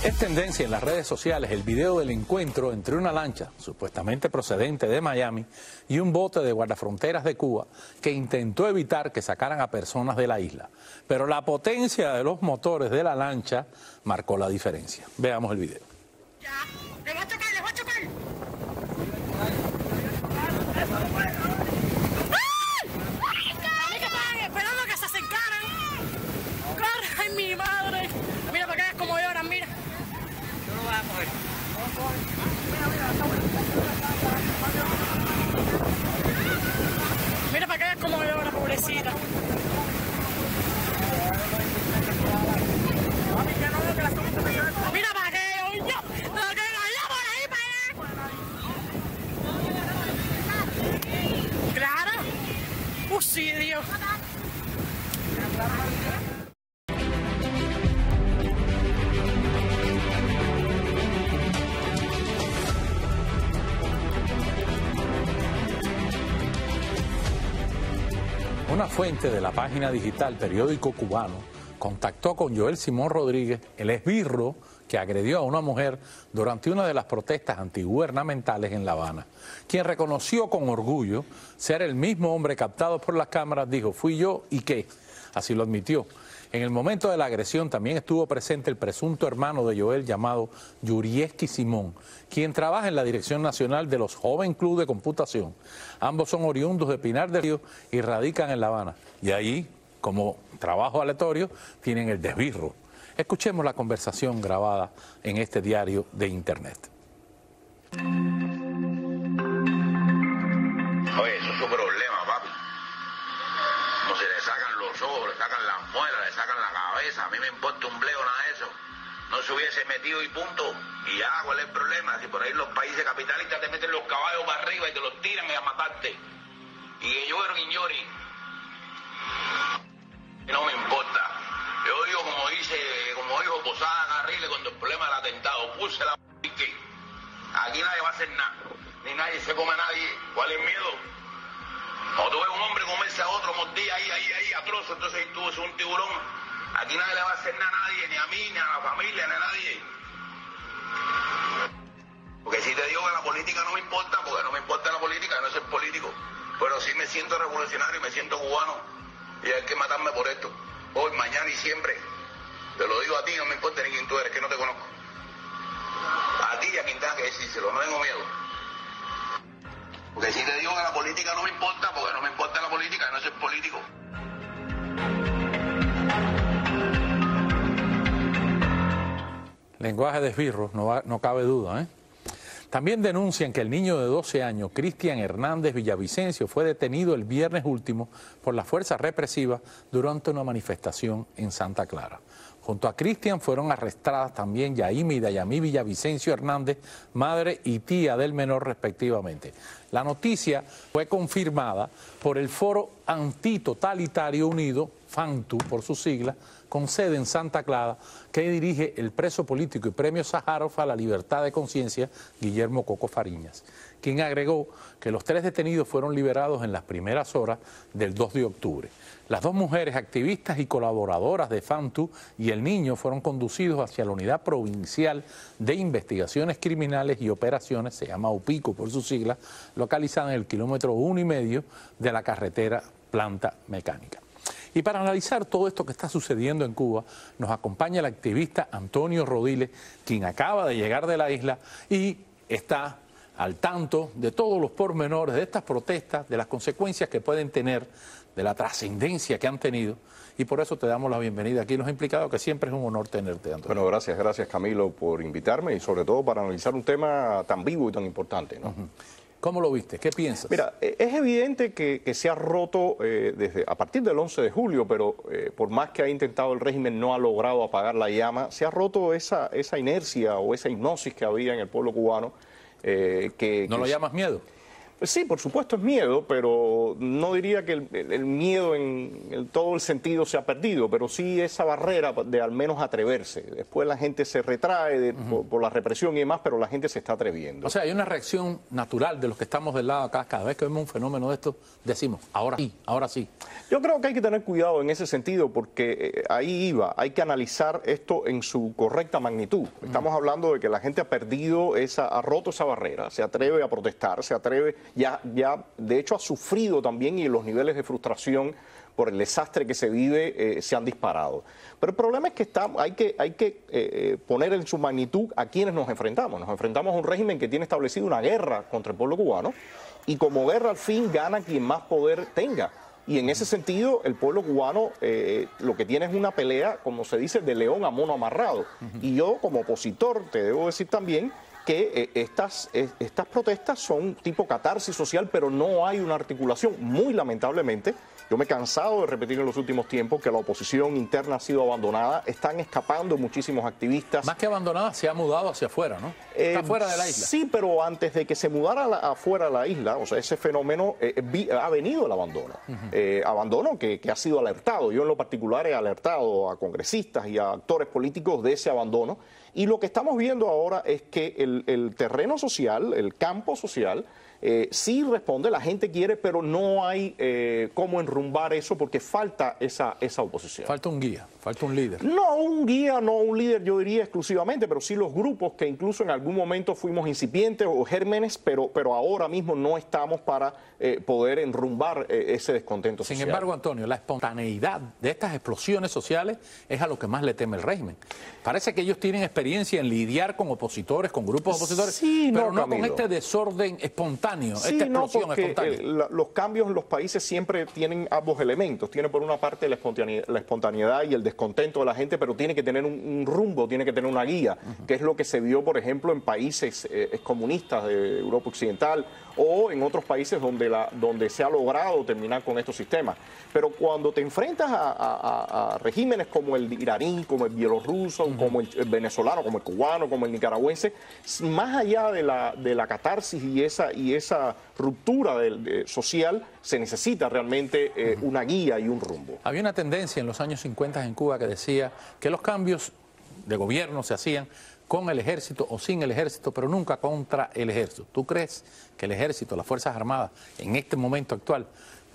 Es tendencia en las redes sociales el video del encuentro entre una lancha, supuestamente procedente de Miami, y un bote de guardafronteras de Cuba que intentó evitar que sacaran a personas de la isla. Pero la potencia de los motores de la lancha marcó la diferencia. Veamos el video. Ya, le va a chocar, le va a chocar. Esperando que se acercaran. Corre, ay, mi madre. Mira para acá como lloran, mira. Yo lo voy a coger. Mira para acá como llora, pobrecita. Mira para qué, oye. Lo que cayó por ahí para allá. Claro. Dios. Una fuente de la página digital Periódico Cubano contactó con Joel Simón Rodríguez, el esbirro que agredió a una mujer durante una de las protestas antigubernamentales en La Habana, quien reconoció con orgullo ser el mismo hombre captado por las cámaras. Dijo: fui yo y qué, así lo admitió. En el momento de la agresión también estuvo presente el presunto hermano de Joel llamado Yurieski Simón, quien trabaja en la Dirección Nacional de los Joven Club de Computación. Ambos son oriundos de Pinar del Río y radican en La Habana. Y ahí, como trabajo aleatorio, tienen el desbirro. Escuchemos la conversación grabada en este diario de Internet. Oye, eso es su problema, papi. Como se le sacan los ojos, le sacan las muelas, le sacan la cabeza. A mí me importa un bledo nada de eso. No se hubiese metido y punto. Y ya, ¿cuál es el problema? Si por ahí en los países capitalistas te meten los caballos para arriba y te los tiran a matarte. Y que lloren y lloren. No me importa. Yo digo como dijo Posada Carriles cuando el problema del atentado, puse la que aquí nadie va a hacer nada, ni nadie se come a nadie. ¿Cuál es el miedo? O tú ves un hombre comerse a otro, mordía ahí a trozo, entonces tú eres un tiburón. Aquí nadie le va a hacer nada a nadie, ni a mí, ni a la familia, ni a nadie. Porque si te digo que la política no me importa, porque no me importa la política, no soy político, pero sí me siento revolucionario y me siento cubano, y hay que matarme por esto. Hoy, mañana y siempre. Te lo digo a ti, no me importa ni quién tú eres, que no te conozco. A ti y a quien tenga que decírselo, no tengo miedo. Porque si te digo que la política no me importa, porque no me importa la política, no soy político. Lenguaje de esbirro, no cabe duda, ¿eh? También denuncian que el niño de 12 años, Cristian Hernández Villavicencio, fue detenido el viernes último por las fuerzas represivas durante una manifestación en Santa Clara. Junto a Cristian fueron arrestadas también Yaimi y Dayamí Villavicencio Hernández, madre y tía del menor respectivamente. La noticia fue confirmada por el Foro Antitotalitario Unido, FANTU por sus siglas, con sede en Santa Clara, que dirige el preso político y premio Sájarov a la libertad de conciencia, Guillermo Coco Fariñas, quien agregó que los 3 detenidos fueron liberados en las primeras horas del 2 de octubre. Las 2 mujeres activistas y colaboradoras de FANTU y el niño fueron conducidos hacia la Unidad Provincial de Investigaciones Criminales y Operaciones, se llama UPICO por sus siglas, localizada en el kilómetro 1,5 de la carretera Planta Mecánica. Y para analizar todo esto que está sucediendo en Cuba, nos acompaña el activista Antonio Rodiles, quien acaba de llegar de la isla y está al tanto de todos los pormenores de estas protestas, de las consecuencias que pueden tener, de la trascendencia que han tenido, y por eso te damos la bienvenida aquí. Nos ha implicado que siempre es un honor tenerte, Antonio. Bueno, gracias Camilo por invitarme y sobre todo para analizar un tema tan vivo y tan importante, ¿no? ¿Cómo lo viste? ¿Qué piensas? Mira, es evidente que se ha roto a partir del 11 de julio, pero por más que ha intentado el régimen, no ha logrado apagar la llama. Se ha roto esa inercia o esa hipnosis que había en el pueblo cubano. ¿No lo llamas miedo? Sí, por supuesto es miedo, pero no diría que el miedo en todo el sentido se ha perdido, pero sí esa barrera de al menos atreverse. Después la gente se retrae por la represión y demás, pero la gente se está atreviendo. O sea, hay una reacción natural de los que estamos del lado acá. Cada vez que vemos un fenómeno de esto, decimos, ahora sí, ahora sí. Yo creo que hay que tener cuidado en ese sentido porque ahí iba, hay que analizar esto en su correcta magnitud. Estamos hablando de que la gente ha perdido ha roto esa barrera, se atreve a protestar, se atreve, ya de hecho ha sufrido también y los niveles de frustración por el desastre que se vive se han disparado. Pero el problema es que hay que poner en su magnitud a quienes nos enfrentamos. Nos enfrentamos a un régimen que tiene establecido una guerra contra el pueblo cubano y como guerra al fin gana quien más poder tenga. Y en ese sentido, el pueblo cubano lo que tiene es una pelea, como se dice, de león a mono amarrado. Y yo, como opositor, te debo decir también que estas protestas son tipo catarsis social, pero no hay una articulación. Muy lamentablemente, yo me he cansado de repetir en los últimos tiempos que la oposición interna ha sido abandonada. Están escapando muchísimos activistas. Más que abandonada, se ha mudado hacia afuera, ¿no? Está fuera de la isla. Sí, pero antes de que se mudara afuera de la isla, o sea, ese fenómeno ha venido el abandono. Abandono que ha sido alertado. Yo en lo particular he alertado a congresistas y a actores políticos de ese abandono. Y lo que estamos viendo ahora es que el terreno social, el campo social, sí responde, la gente quiere, pero no hay cómo enrumbar eso porque falta esa oposición. Falta un guía, falta un líder. No un guía, no un líder, yo diría exclusivamente, pero sí los grupos que incluso en algún momento fuimos incipientes o gérmenes, pero ahora mismo no estamos para poder enrumbar ese descontento social. Sin embargo, Antonio, la espontaneidad de estas explosiones sociales es a lo que más le teme el régimen. Parece que ellos tienen experiencia en lidiar con opositores, con grupos opositores, sí, pero no Camilo, con este desorden espontáneo, sí, esta explosión porque, espontánea. Los cambios en los países siempre tienen ambos elementos. Tiene por una parte la espontaneidad y el descontento de la gente, pero tiene que tener un rumbo, tiene que tener una guía, que es lo que se vio, por ejemplo, en países excomunistas de Europa Occidental o en otros países donde se ha logrado terminar con estos sistemas. Pero cuando te enfrentas a regímenes como el iraní, como el bielorruso, como el venezolano, como el cubano, como el nicaragüense, más allá de la catarsis y esa ruptura social, se necesita realmente una guía y un rumbo. Había una tendencia en los años 50 en Cuba que decía que los cambios de gobierno se hacían con el ejército o sin el ejército, pero nunca contra el ejército. ¿Tú crees que el ejército, las Fuerzas Armadas, en este momento actual,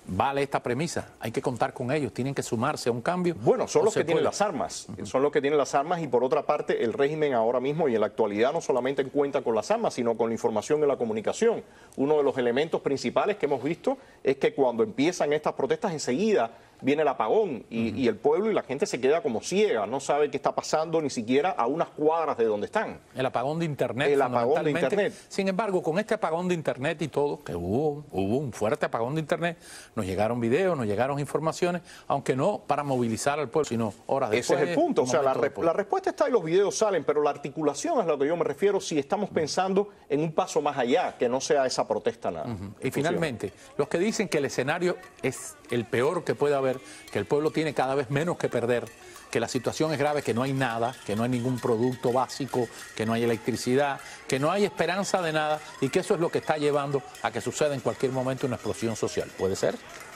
vale esta premisa? Hay que contar con ellos, tienen que sumarse a un cambio. Bueno, son los que tienen las armas, son los que tienen las armas y por otra parte el régimen ahora mismo y en la actualidad no solamente cuenta con las armas, sino con la información y la comunicación. Uno de los elementos principales que hemos visto es que cuando empiezan estas protestas enseguida viene el apagón y el pueblo y la gente se queda como ciega, no sabe qué está pasando ni siquiera a unas cuadras de donde están. El apagón de Internet. El apagón de Internet. Sin embargo, con este apagón de Internet y todo, que hubo un fuerte apagón de Internet, nos llegaron videos, nos llegaron informaciones, aunque no para movilizar al pueblo, sino horas después. Ese es el punto, o sea, la respuesta está y los videos salen, pero la articulación es a lo que yo me refiero si estamos pensando en un paso más allá, que no sea esa protesta nada. Y finalmente, los que dicen que el escenario es el peor que puede haber, que el pueblo tiene cada vez menos que perder, que la situación es grave, que no hay nada, que no hay ningún producto básico, que no hay electricidad, que no hay esperanza de nada y que eso es lo que está llevando a que suceda en cualquier momento una explosión social. ¿Puede ser?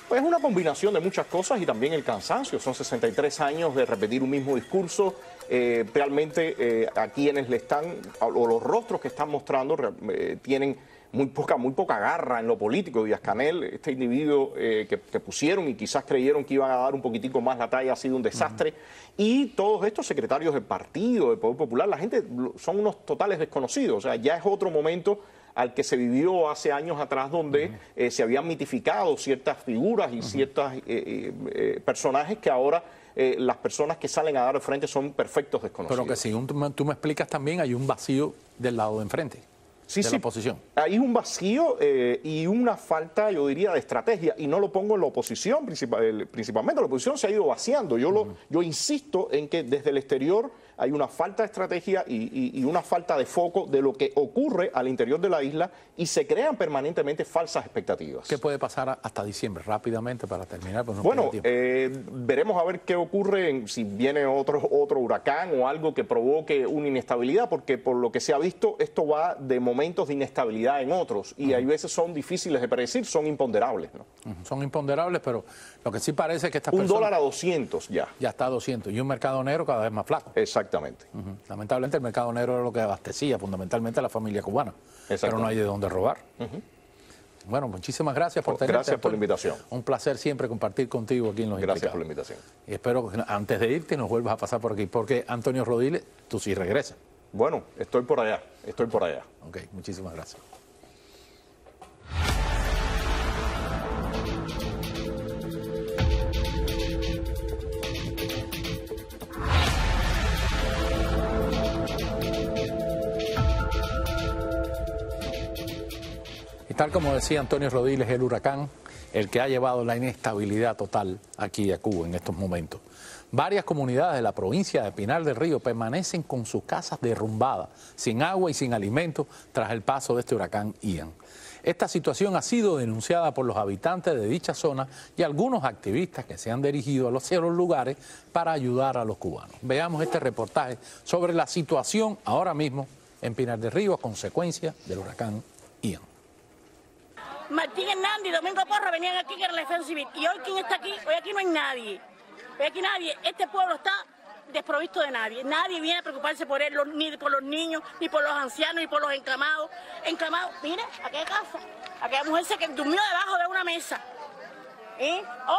Pues es una combinación de muchas cosas y también el cansancio. Son 63 años de repetir un mismo discurso. Realmente a quienes le están, o los rostros que están mostrando, tienen muy poca garra en lo político. Díaz-Canel, este individuo que pusieron y quizás creyeron que iban a dar un poquitico más la talla, ha sido un desastre. Y todos estos secretarios del partido, del Poder Popular, la gente son unos totales desconocidos. O sea, ya es otro momento al que se vivió hace años atrás, donde se habían mitificado ciertas figuras y ciertos personajes que ahora las personas que salen a dar el frente son perfectos desconocidos. Pero que según tú me explicas también hay un vacío del lado de enfrente. Sí, de la oposición. Hay un vacío y una falta, yo diría, de estrategia, y no lo pongo en la oposición principalmente. La oposición se ha ido vaciando. Yo insisto en que desde el exterior hay una falta de estrategia y una falta de foco de lo que ocurre al interior de la isla y se crean permanentemente falsas expectativas. ¿Qué puede pasar hasta diciembre? Rápidamente para terminar. Pues no bueno, veremos a ver qué ocurre, si viene otro huracán o algo que provoque una inestabilidad, porque por lo que se ha visto, esto va de momento momentos de inestabilidad en otros, y hay veces son difíciles de predecir, son imponderables, ¿no? Son imponderables, pero lo que sí parece es que estas $1 personas... a 200 ya. Ya está a 200, y un mercado negro cada vez más flaco. Exactamente. Lamentablemente el mercado negro era lo que abastecía fundamentalmente a la familia cubana, pero no hay de dónde robar. Bueno, muchísimas gracias por tenerte. Gracias por la invitación. Un placer siempre compartir contigo aquí en Los Gracias Implicados. por la invitación. Y espero que antes de irte nos vuelvas a pasar por aquí, porque Antonio Rodiles, tú sí regresas. Bueno, estoy por allá, estoy por allá. Ok, muchísimas gracias. Y tal como decía Antonio Rodiles, el huracán, el que ha llevado la inestabilidad total aquí a Cuba en estos momentos. Varias comunidades de la provincia de Pinar del Río permanecen con sus casas derrumbadas, sin agua y sin alimentos, tras el paso de este huracán Ian. Esta situación ha sido denunciada por los habitantes de dicha zona y algunos activistas que se han dirigido a los lugares para ayudar a los cubanos. Veamos este reportaje sobre la situación ahora mismo en Pinar del Río a consecuencia del huracán Ian. Martín Hernández y Domingo Porra venían aquí que era la defensa civil. ¿Y hoy quién está aquí? Hoy aquí no hay nadie. Hoy aquí nadie. Este pueblo está desprovisto de nadie. Nadie viene a preocuparse por él, ni por los niños, ni por los ancianos, ni por los encamados. Encamados, mire, aquella casa. Aquella mujer se que durmió debajo de una mesa.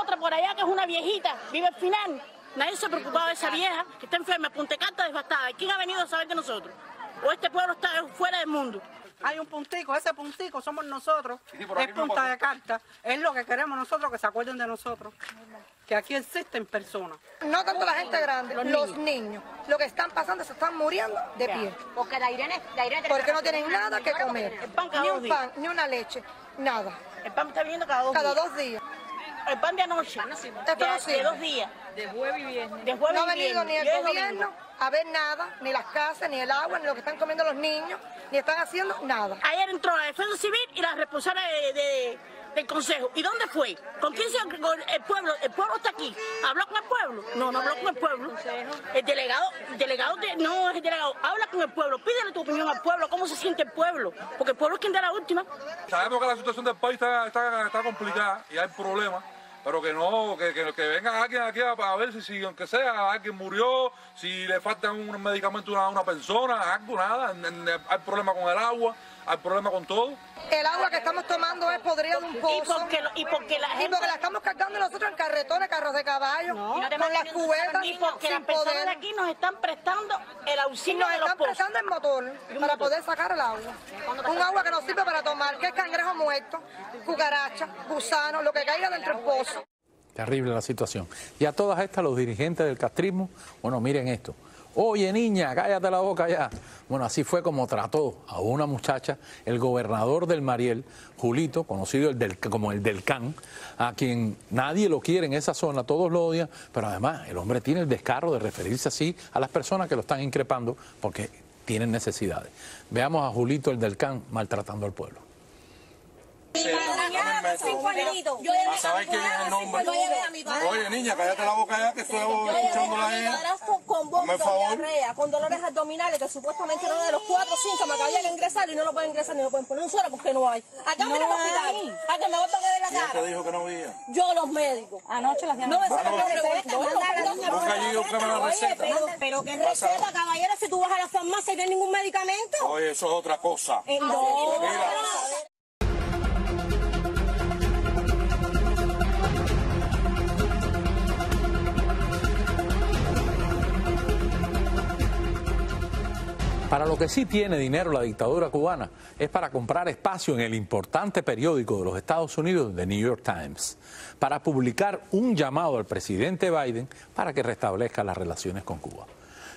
Otra por allá que es una viejita, vive al final. Nadie se ha preocupado de esa vieja que está enferma, Punta Cana devastada. ¿Quién ha venido a saber de nosotros? ¿O este pueblo está fuera del mundo? Hay un puntico, ese puntico somos nosotros, es Punta de Carta, es lo que queremos nosotros, que se acuerden de nosotros, que aquí existen personas. No tanto la gente grande, los niños. Lo que están pasando, se están muriendo de pie. Porque la Irene porque no tienen nada que comer, El pan cada ni 2 un días. pan, ni una leche, nada. El pan está viniendo cada 2 Cada días. 2 días. El pan de anoche, de 2 días. De jueves y viernes. De jueves No ha y venido viernes. ni Y el hoy es gobierno domingo. a ver nada, ni las casas, ni el agua, ni lo que están comiendo los niños, ni están haciendo nada. Ayer entró la defensa civil y la responsable del consejo. ¿Y dónde fue? ¿Con quién se con el pueblo? ¿El pueblo está aquí? ¿Habló con el pueblo? No, no habló con el pueblo. El delegado no es el delegado. Habla con el pueblo. Pídele tu opinión al pueblo. ¿Cómo se siente el pueblo? Porque el pueblo es quien da la última. Sabemos que la situación del país está complicada y hay problemas, pero que no, que venga alguien aquí a ver si aunque sea alguien murió, si le falta un medicamento a una persona, algo, nada. Hay problema con el agua, hay problema con todo. El agua que estamos tomando es podrida de un pozo. Y porque la Y gente... porque la estamos cargando nosotros en carretones, carros de caballo, con las cubetas, Y porque las sin personas de poder. aquí nos están prestando el Y auxilio nos de los están pozos. prestando el motor para poder sacar el agua. Un agua que nos sirve para tomar, que es cangrejo muerto, cucaracha, gusano, lo que caiga dentro del pozo. Terrible la situación. Y a todas estas, los dirigentes del castrismo, bueno, miren esto. Oye, niña, cállate la boca ya. Bueno, así fue como trató a una muchacha el gobernador del Mariel, Julito, conocido como el del Can, a quien nadie lo quiere en esa zona, todos lo odian, pero además el hombre tiene el descaro de referirse así a las personas que lo están increpando porque tienen necesidades. Veamos a Julito, el del Can, maltratando al pueblo. ¿Sabes quién es el nombre? Oye, niña, cállate la boca ya que estoy escuchándola a ella. con vómitos, diarrea, con dolores abdominales, que supuestamente no de los 4 o 5 me cabía que ingresar y no lo pueden ingresar ni lo pueden poner un suero porque no hay. Acá no vienen al hospital, a que me botan de la ¿Quién cara. te dijo que no había? Yo, los médicos. Anoche las llamaron. No me sacan la receta. Busca allí, búscame la receta. Pero qué receta, caballero, si tú vas a la farmacia y no hay ningún medicamento. Oye, eso es otra cosa. No. Mira. Para lo que sí tiene dinero la dictadura cubana es para comprar espacio en el importante periódico de los Estados Unidos, The New York Times, para publicar un llamado al presidente Biden para que restablezca las relaciones con Cuba.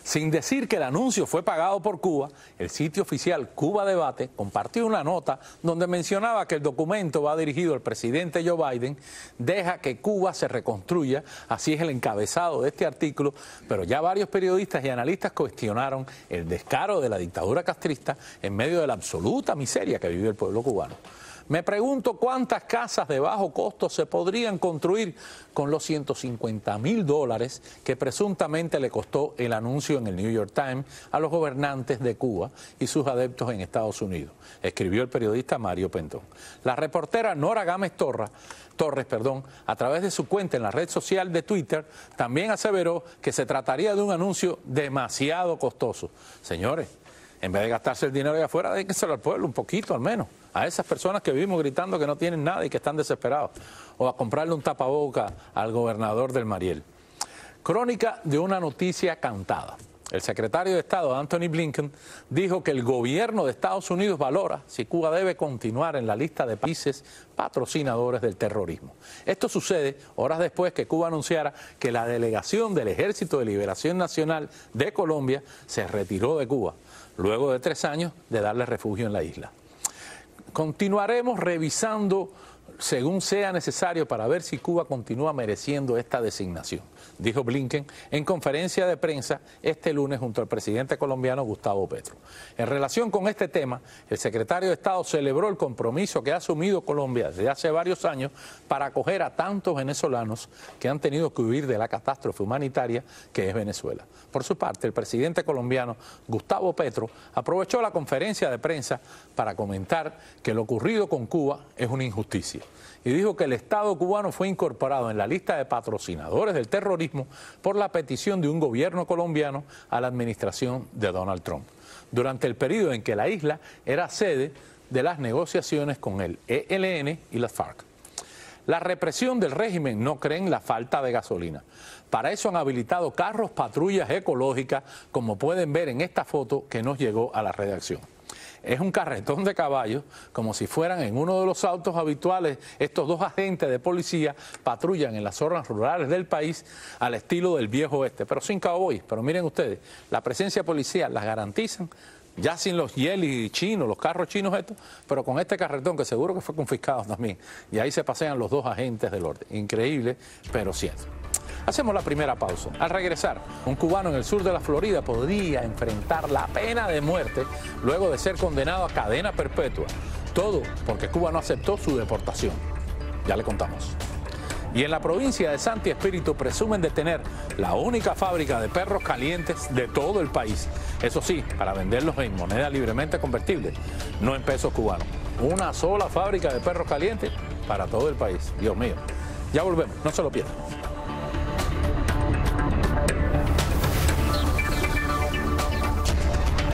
Sin decir que el anuncio fue pagado por Cuba, el sitio oficial Cuba Debate compartió una nota donde mencionaba que el documento va dirigido al presidente Joe Biden, deja que Cuba se reconstruya, así es el encabezado de este artículo, pero ya varios periodistas y analistas cuestionaron el descaro de la dictadura castrista en medio de la absoluta miseria que vive el pueblo cubano. Me pregunto cuántas casas de bajo costo se podrían construir con los $150.000 que presuntamente le costó el anuncio en el New York Times a los gobernantes de Cuba y sus adeptos en Estados Unidos, escribió el periodista Mario Pentón. La reportera Nora Gámez Torres, a través de su cuenta en la red social de Twitter, también aseveró que se trataría de un anuncio demasiado costoso. Señores, en vez de gastarse el dinero de afuera, déjenselo al pueblo un poquito al menos, a esas personas que vivimos gritando que no tienen nada y que están desesperados, o a comprarle un tapaboca al gobernador del Mariel. Crónica de una noticia cantada. El secretario de Estado, Antony Blinken, dijo que el gobierno de Estados Unidos valora si Cuba debe continuar en la lista de países patrocinadores del terrorismo. Esto sucede horas después que Cuba anunciara que la delegación del Ejército de Liberación Nacional de Colombia se retiró de Cuba, luego de 3 años de darle refugio en la isla. Continuaremos revisando según sea necesario para ver si Cuba continúa mereciendo esta designación, dijo Blinken en conferencia de prensa este lunes junto al presidente colombiano Gustavo Petro. En relación con este tema, el secretario de Estado celebró el compromiso que ha asumido Colombia desde hace varios años para acoger a tantos venezolanos que han tenido que huir de la catástrofe humanitaria que es Venezuela. Por su parte, el presidente colombiano Gustavo Petro aprovechó la conferencia de prensa para comentar que lo ocurrido con Cuba es una injusticia y dijo que el Estado cubano fue incorporado en la lista de patrocinadores del terrorismo por la petición de un gobierno colombiano a la administración de Donald Trump, durante el periodo en que la isla era sede de las negociaciones con el ELN y las FARC. La represión del régimen no cree en la falta de gasolina. Para eso han habilitado carros patrullas ecológicas, como pueden ver en esta foto que nos llegó a la redacción. Es un carretón de caballos, como si fueran en uno de los autos habituales. Estos 2 agentes de policía patrullan en las zonas rurales del país al estilo del viejo oeste, pero sin cowboys. Pero miren ustedes, la presencia policial las garantizan, ya sin los yelis chinos, los carros chinos estos, pero con este carretón que seguro que fue confiscado también. Y ahí se pasean los 2 agentes del orden. Increíble, pero cierto. Hacemos la primera pausa. Al regresar, un cubano en el sur de la Florida podría enfrentar la pena de muerte luego de ser condenado a cadena perpetua. Todo porque Cuba no aceptó su deportación. Ya le contamos. Y en la provincia de Santi Espíritu presumen de tener la única fábrica de perros calientes de todo el país. Eso sí, para venderlos en moneda libremente convertible, no en pesos cubanos. Una sola fábrica de perros calientes para todo el país. Dios mío. Ya volvemos, no se lo pierdan.